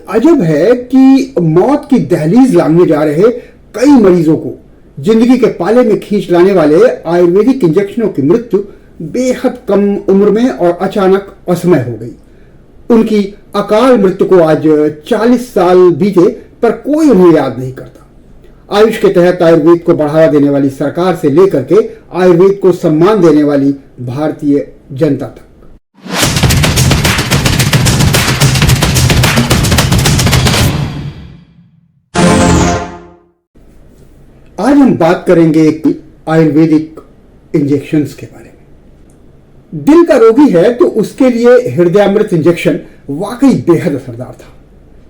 अजब है कि मौत की दहलीज लांघने जा रहे कई मरीजों को जिंदगी के पाले में खींच लाने वाले आयुर्वेदिक इंजेक्शनों की मृत्यु बेहद कम उम्र में और अचानक असमय हो गई। उनकी अकाल मृत्यु को आज 40 साल बीते पर कोई उन्हें याद नहीं करता। आयुष के तहत आयुर्वेद को बढ़ावा देने वाली सरकार से लेकर के आयुर्वेद को सम्मान देने वाली भारतीय जनता तक। आज हम बात करेंगे आयुर्वेदिक इंजेक्शंस के बारे में। दिल का रोगी है तो उसके लिए हृदयामृत इंजेक्शन वाकई बेहद असरदार था।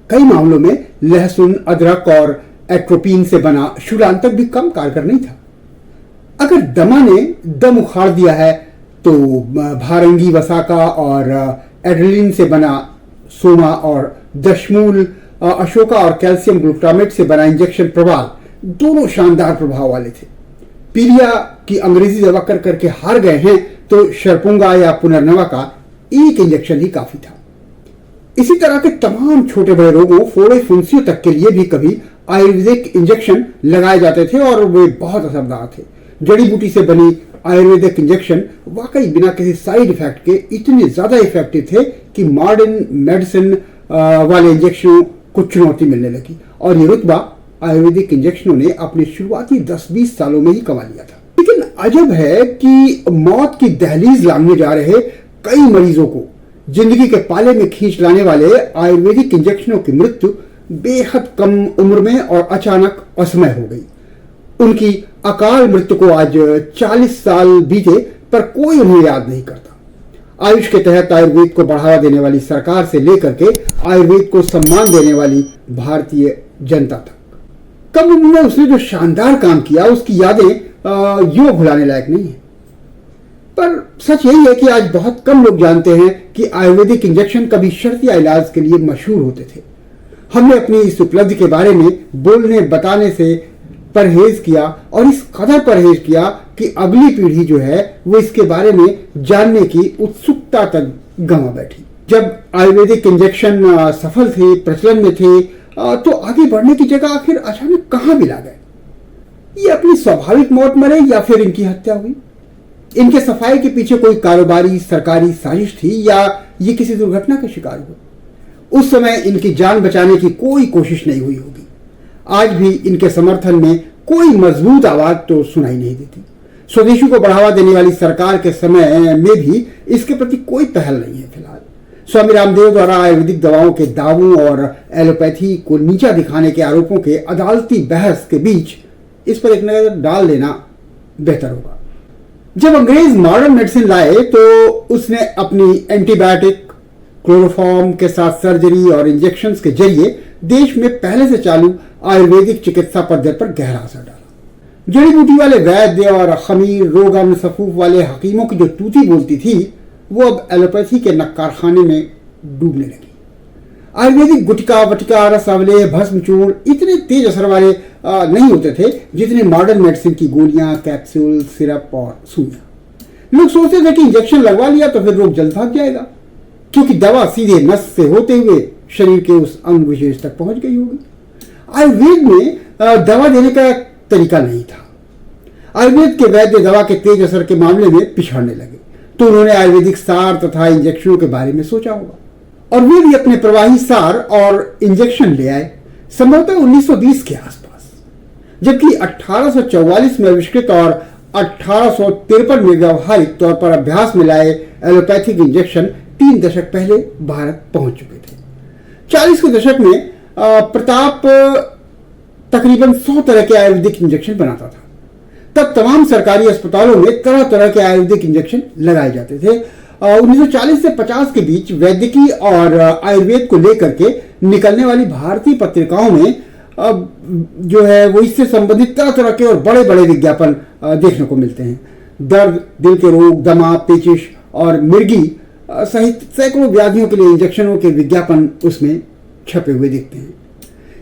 कई मामलों में लहसुन, अदरक और एट्रोपिन से बना शूलांतक भी कम कारगर नहीं था। अगर दमा ने दम उखाड़ दिया है तो भारंगी वसाका और एड्रेलिन से बना सोमा और दशमूल अशोका और कैल्शियम ग्लूटामेट से बना इंजेक्शन प्रवाल दोनों शानदार प्रभाव वाले थे। पीलिया की अंग्रेजी दवा कर करके हार गए हैं तो शरपुंगा या पुनर्नवा का एक इंजेक्शन ही काफी था। इसी तरह के तमाम छोटे बड़े रोगों, फोड़े फुंसियों तक के लिए भी कभी आयुर्वेदिक इंजेक्शन लगाए जाते थे और वे बहुत असरदार थे। जड़ी बूटी से बनी आयुर्वेदिक इंजेक्शन वाकई बिना किसी साइड इफेक्ट के इतने ज्यादा इफेक्टिव थे कि मॉडर्न मेडिसिन वाले इंजेक्शनों को चुनौती मिलने लगी और ये रुतबा आयुर्वेदिक इंजेक्शनों ने अपने शुरुआती 10-20 सालों में ही कमा लिया था। लेकिन अजब है कि मौत की दहलीज लांघने जा रहे कई मरीजों को जिंदगी के पाले में खींच लाने वाले आयुर्वेदिक इंजेक्शनों की मृत्यु बेहद कम उम्र में और अचानक असमय हो गई। उनकी अकाल मृत्यु को आज 40 साल बीते पर कोई उन्हें याद नहीं करता। आयुष के तहत आयुर्वेद को बढ़ावा देने वाली सरकार से लेकर के आयुर्वेद को सम्मान देने वाली भारतीय जनता तक। कम उम्र में उसने जो शानदार काम किया उसकी यादें यूं भुलाने लायक नहीं है। पर सच यही है कि आज बहुत कम लोग जानते हैं कि आयुर्वेदिक इंजेक्शन कभी शर्तिया इलाज के लिए मशहूर होते थे। हमने अपनी इस उपलब्धि के बारे में बोलने बताने से परहेज किया और इस कदर परहेज किया कि अगली पीढ़ी जो है वो इसके बारे में जानने की उत्सुकता तक गंवा बैठी। जब आयुर्वेदिक इंजेक्शन सफल थे, प्रचलन में थे, तो आगे बढ़ने की जगह आखिर अचानक कहां मिला गए? ये अपनी स्वाभाविक मौत मरे या फिर इनकी हत्या हुई? इनके सफाई के पीछे कोई कारोबारी सरकारी साजिश थी या ये किसी दुर्घटना का शिकार हुए? उस समय इनकी जान बचाने की कोई कोशिश नहीं हुई होगी। आज भी इनके समर्थन में कोई मजबूत आवाज तो सुनाई नहीं देती। स्वदेशी को बढ़ावा देने वाली सरकार के समय में भी इसके प्रति कोई पहल नहीं है। फिलहाल स्वामी रामदेव द्वारा आयुर्वेदिक दवाओं के दावों और एलोपैथी को नीचा दिखाने के आरोपों के अदालती बहस के बीच इस पर एक नजर डाल लेना बेहतर होगा। जब अंग्रेज मॉडर्न मेडिसिन लाए तो उसने अपनी एंटीबायोटिक, क्लोरोफॉर्म के साथ सर्जरी और इंजेक्शंस के जरिए देश में पहले से चालू आयुर्वेदिक चिकित्सा पद्धति पर गहरा असर डाला। जड़ी बूटी वाले वैद्य और खमीर, रोगन, सफूफ वाले हकीमों की जो तूती बोलती थी वो अब एलोपैथी के नक्कारखाने में डूबने लगी। आयुर्वेदिक गुटका, वटिका, रसावले, भस्म चूर्ण इतने तेज असर वाले नहीं होते थे जितने मॉडर्न मेडिसिन की गोलियां, कैप्सूल, सिरप और सुइयां। लोग सोचते थे कि इंजेक्शन लगवा लिया तो फिर रोग जल्द भाग जाएगा, क्योंकि दवा सीधे नस से होते हुए शरीर के उस अंग विशेष तक पहुंच गई होगी। आयुर्वेद में दवा देने का तरीका नहीं था। आयुर्वेद के वैद्य दवा के तेज असर के मामले में पिछड़ने लगे, तो उन्होंने आयुर्वेदिक सार तथा इंजेक्शनों के बारे में सोचा होगा और वे भी अपने प्रवाही सार और इंजेक्शन ले आए, संभवतः 1920 के आसपास। जबकि 1844 में आविष्कृत और 1853 में व्यावहारिक तौर पर अभ्यास में लाए एलोपैथिक इंजेक्शन 3 दशक पहले भारत पहुंच चुके थे। 40 के दशक में प्रताप तकरीबन 100 तरह के आयुर्वेदिक इंजेक्शन बनाता था। तब तमाम सरकारी अस्पतालों में तरह तरह के आयुर्वेदिक इंजेक्शन लगाए जाते थे। 1940 से 50 के बीच वैद्यकीय और आयुर्वेद को लेकर के निकलने वाली भारतीय पत्रिकाओं में जो है वो इससे संबंधित तरह तरह के और बड़े बड़े विज्ञापन देखने को मिलते हैं। दर्द, दिल के रोग, दमा, पेचिश और मिर्गी सहित सैकड़ों व्याधियों के लिए इंजेक्शनों के विज्ञापन उसमें छपे हुए दिखते हैं।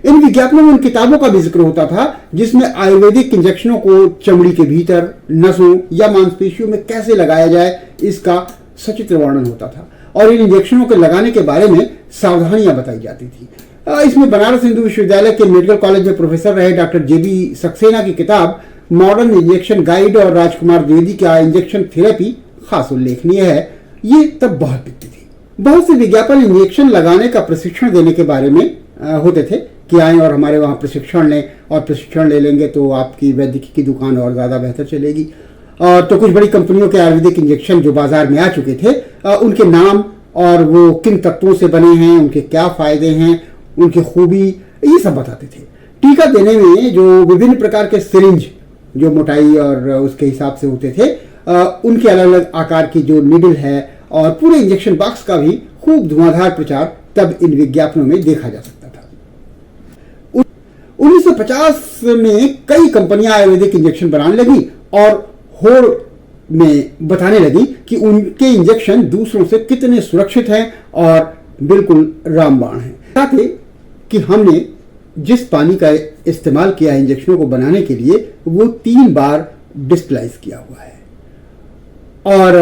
इन विज्ञापनों में उन किताबों का भी जिक्र होता था जिसमें आयुर्वेदिक इंजेक्शनों को चमड़ी के भीतर, नसों या मांसपेशियों में कैसे लगाया जाए इसका सचित्र वर्णन होता था और इन इंजेक्शनों के लगाने के बारे में सावधानियां बताई जाती थी। इसमें बनारस हिंदू विश्वविद्यालय के मेडिकल कॉलेज में प्रोफेसर रहे डॉक्टर जेबी सक्सेना की किताब मॉडर्न इंजेक्शन गाइड और राजकुमार द्विवेदी का इंजेक्शन थेरेपी खास उल्लेखनीय है। ये तब बहुत बिकती थी। बहुत से विज्ञापन इंजेक्शन लगाने का प्रशिक्षण देने के बारे में होते थे कि आएं और हमारे वहाँ प्रशिक्षण लें, और प्रशिक्षण ले लेंगे तो आपकी वैद्यकीय की दुकान और ज़्यादा बेहतर चलेगी। और तो कुछ बड़ी कंपनियों के आयुर्वेदिक इंजेक्शन जो बाजार में आ चुके थे, उनके नाम और वो किन तत्वों से बने हैं, उनके क्या फ़ायदे हैं, उनकी खूबी, ये सब बताते थे। टीका देने में जो विभिन्न प्रकार के सिरिंज जो मोटाई और उसके हिसाब से होते थे, उनके अलग अलग आकार की जो निडल है और पूरे इंजेक्शन बॉक्स का भी खूब धुआंधार प्रचार तब इन विज्ञापनों में देखा जा सकता था। 1950 में कई कंपनियां आयुर्वेदिक इंजेक्शन बनाने लगी और होड़ में बताने लगी कि उनके इंजेक्शन दूसरों से कितने सुरक्षित हैं और बिल्कुल रामबाण हैं। साथ ही कि हमने जिस पानी का इस्तेमाल किया इंजेक्शनों को बनाने के लिए, वो 3 बार डिस्टिलाइज किया हुआ है और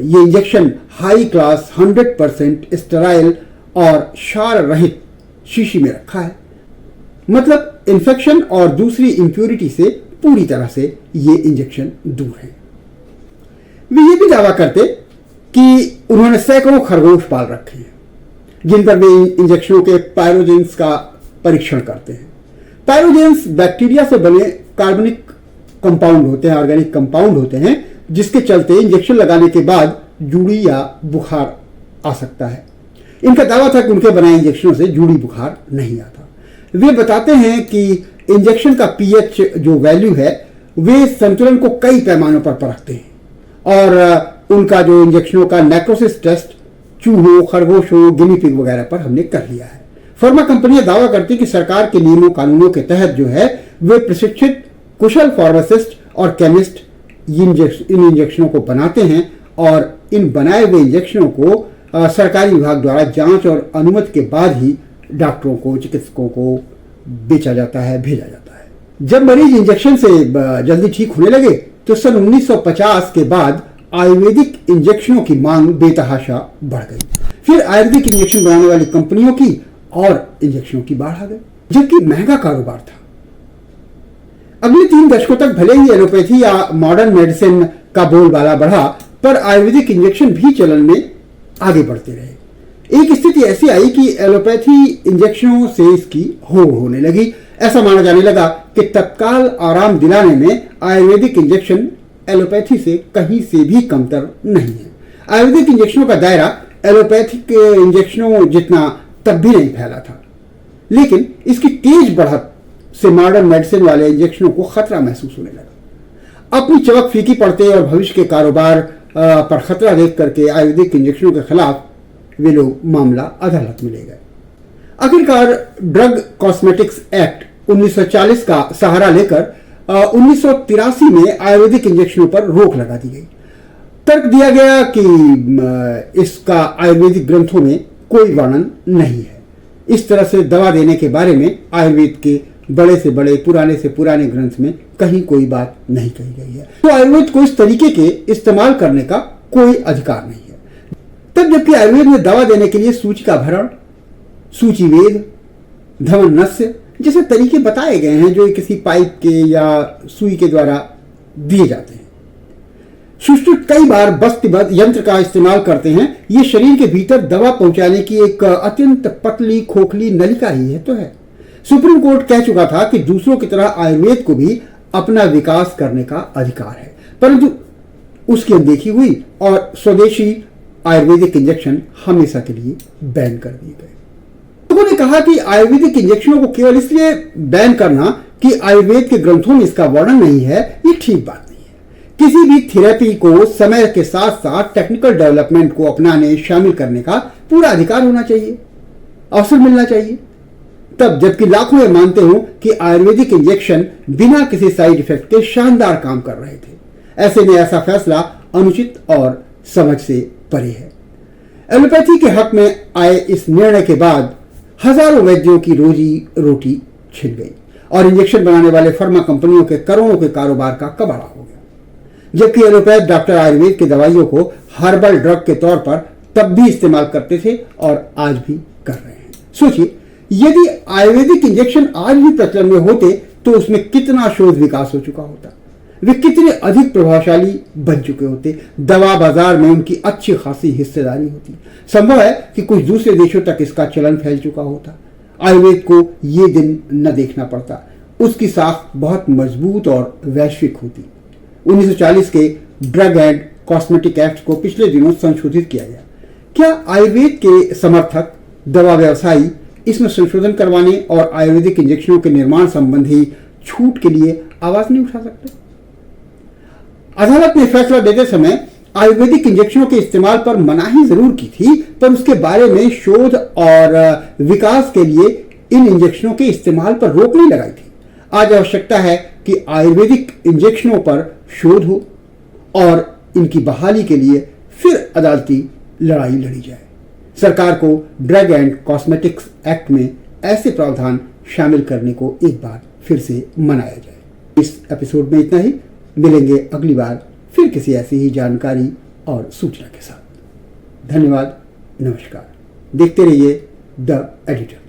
ये इंजेक्शन हाई क्लास 100% स्टेराइल और क्षार रहित शीशी में रखा है। मतलब इन्फेक्शन और दूसरी इंप्यूरिटी से पूरी तरह से ये इंजेक्शन दूर है। वे ये भी दावा करते कि उन्होंने सैकड़ों खरगोश पाल रखे हैं जिन पर वे इंजेक्शनों के पायरोजेंस का परीक्षण करते हैं। पायरोजेंस बैक्टीरिया से बने कार्बनिक कंपाउंड होते हैं, ऑर्गेनिक कंपाउंड होते हैं, जिसके चलते इंजेक्शन लगाने के बाद जूड़ी या बुखार आ सकता है। इनका दावा था कि उनके बनाए इंजेक्शनों से जूड़ी बुखार नहीं आता। वे बताते हैं कि इंजेक्शन का पीएच जो वैल्यू है, वे संतुलन को कई पैमानों पर परखते हैं और उनका जो इंजेक्शनों का नेक्रोसिस टेस्ट चूहों, खरगोशों, गिनी पिग वगैरह पर हमने कर लिया है। फार्मा कंपनियां दावा करती कि सरकार के नियमों कानूनों के तहत जो है, वे प्रशिक्षित कुशल फार्मासिस्ट और केमिस्ट इन इंजेक्शनों को बनाते हैं और इन बनाए हुए इंजेक्शनों को सरकारी विभाग द्वारा जांच और अनुमति के बाद ही डॉक्टरों को, चिकित्सकों को बेचा जाता है, भेजा जाता है। जब मरीज इंजेक्शन से जल्दी ठीक होने लगे तो सन 1950 के बाद आयुर्वेदिक इंजेक्शनों की मांग बेतहाशा बढ़ गई। फिर आयुर्वेदिक इंजेक्शन बनाने वाली कंपनियों की और इंजेक्शनों की बाढ़ आ गई, जबकि महंगा कारोबार था। अगले 3 दशकों तक भले ही एलोपैथी या मॉडर्न मेडिसिन का बोलबाला बढ़ा, पर आयुर्वेदिक इंजेक्शन भी चलन में आगे बढ़ते रहे। एक स्थिति ऐसी आई कि एलोपैथी इंजेक्शनों से इसकी होने लगी। ऐसा माना जाने लगा कि तत्काल आराम दिलाने में आयुर्वेदिक इंजेक्शन एलोपैथी से कहीं से भी कमतर नहीं है। आयुर्वेदिक इंजेक्शनों का दायरा एलोपैथिक इंजेक्शनों जितना तब भी नहीं फैला था, लेकिन इसकी तेज बढ़त से मॉडर्न मेडिसिन वाले इंजेक्शनों को खतरा महसूस होने लगा। अपनी चमक फीकी पड़ते और भविष्य के कारोबार पर खतरा देख करके आयुर्वेदिक इंजेक्शनों के खिलाफ वे लोग मामला अदालत में ले गए। आखिरकार ड्रग कॉस्मेटिक्स एक्ट 1940 का सहारा लेकर 1983 में आयुर्वेदिक इंजेक्शनों पर रोक लगा दी गई। तर्क दिया गया कि इसका आयुर्वेदिक ग्रंथों में कोई वर्णन नहीं है। इस तरह से दवा देने के बारे में आयुर्वेद के बड़े से बड़े, पुराने से पुराने ग्रंथ में कहीं कोई बात नहीं कही गई है। तो आयुर्वेद को इस तरीके के इस्तेमाल करने का कोई अधिकार नहीं है। तब जबकि आयुर्वेद में दवा देने के लिए सूची का भरण, सूचीवेद, धमन नस्य जैसे तरीके बताए गए हैं, जो किसी पाइप के या सुई के द्वारा दिए जाते हैं। सुश्रुत कई बार बस्तिबद्ध यंत्र का इस्तेमाल करते हैं। ये शरीर के भीतर दवा पहुंचाने की एक अत्यंत पतली खोखली नलिका ही है तो है। सुप्रीम कोर्ट कह चुका था कि दूसरों की तरह आयुर्वेद को भी अपना विकास करने का अधिकार है, परंतु उसकी अनदेखी हुई और स्वदेशी आयुर्वेदिक इंजेक्शन हमेशा के लिए बैन कर दिए गए। लोगों ने कहा कि आयुर्वेदिक इंजेक्शनों को केवल इसलिए बैन करना कि आयुर्वेद के ग्रंथों में इसका वर्णन नहीं है, ये ठीक बात नहीं है। किसी भी थेरेपी को समय के साथ साथ टेक्निकल डेवलपमेंट को अपनाने, शामिल करने का पूरा अधिकार होना चाहिए, अवसर मिलना चाहिए। तब जबकि लाखों ये मानते हो कि आयुर्वेदिक इंजेक्शन बिना किसी साइड इफेक्ट के शानदार काम कर रहे थे, ऐसे में ऐसा फैसला अनुचित और समझ से परे है। एलोपैथी के हक में आए इस निर्णय के बाद हजारों वैद्यों की रोजी रोटी छिन गई और इंजेक्शन बनाने वाले फार्मा कंपनियों के करोड़ों के कारोबार का कबाड़ा हो गया। जबकि एलोपैथ डॉक्टर आयुर्वेद की दवाइयों को हर्बल ड्रग के तौर पर तब भी इस्तेमाल करते थे और आज भी कर रहे हैं। सोचिए यदि आयुर्वेदिक इंजेक्शन आज भी प्रचलन में होते तो उसमें कितना शोध विकास हो चुका होता, वे कितने अधिक प्रभावशाली बन चुके होते, दवा बाजार में उनकी अच्छी खासी हिस्सेदारी होती। संभव है कि कुछ दूसरे देशों तक इसका चलन फैल चुका होता। आयुर्वेद को ये दिन न देखना पड़ता, उसकी साख बहुत मजबूत और वैश्विक होती। 1940 के ड्रग एंड कॉस्मेटिक एक्ट को पिछले दिनों संशोधित किया गया। क्या आयुर्वेद के समर्थक, दवा व्यवसायी इसमें संशोधन करवाने और आयुर्वेदिक इंजेक्शनों के निर्माण संबंधी छूट के लिए आवाज नहीं उठा सकते? अदालत ने फैसला देते समय आयुर्वेदिक इंजेक्शनों के इस्तेमाल पर मनाही जरूर की थी, पर उसके बारे में शोध और विकास के लिए इन इंजेक्शनों के इस्तेमाल पर रोक नहीं लगाई थी। आज आवश्यकता है कि आयुर्वेदिक इंजेक्शनों पर शोध हो और इनकी बहाली के लिए फिर अदालती लड़ाई लड़ी जाए। सरकार को ड्रग एंड कॉस्मेटिक्स एक्ट में ऐसे प्रावधान शामिल करने को एक बार फिर से मनाया जाए। इस एपिसोड में इतना ही। मिलेंगे अगली बार फिर किसी ऐसी ही जानकारी और सूचना के साथ। धन्यवाद, नमस्कार। देखते रहिए द एडिटर।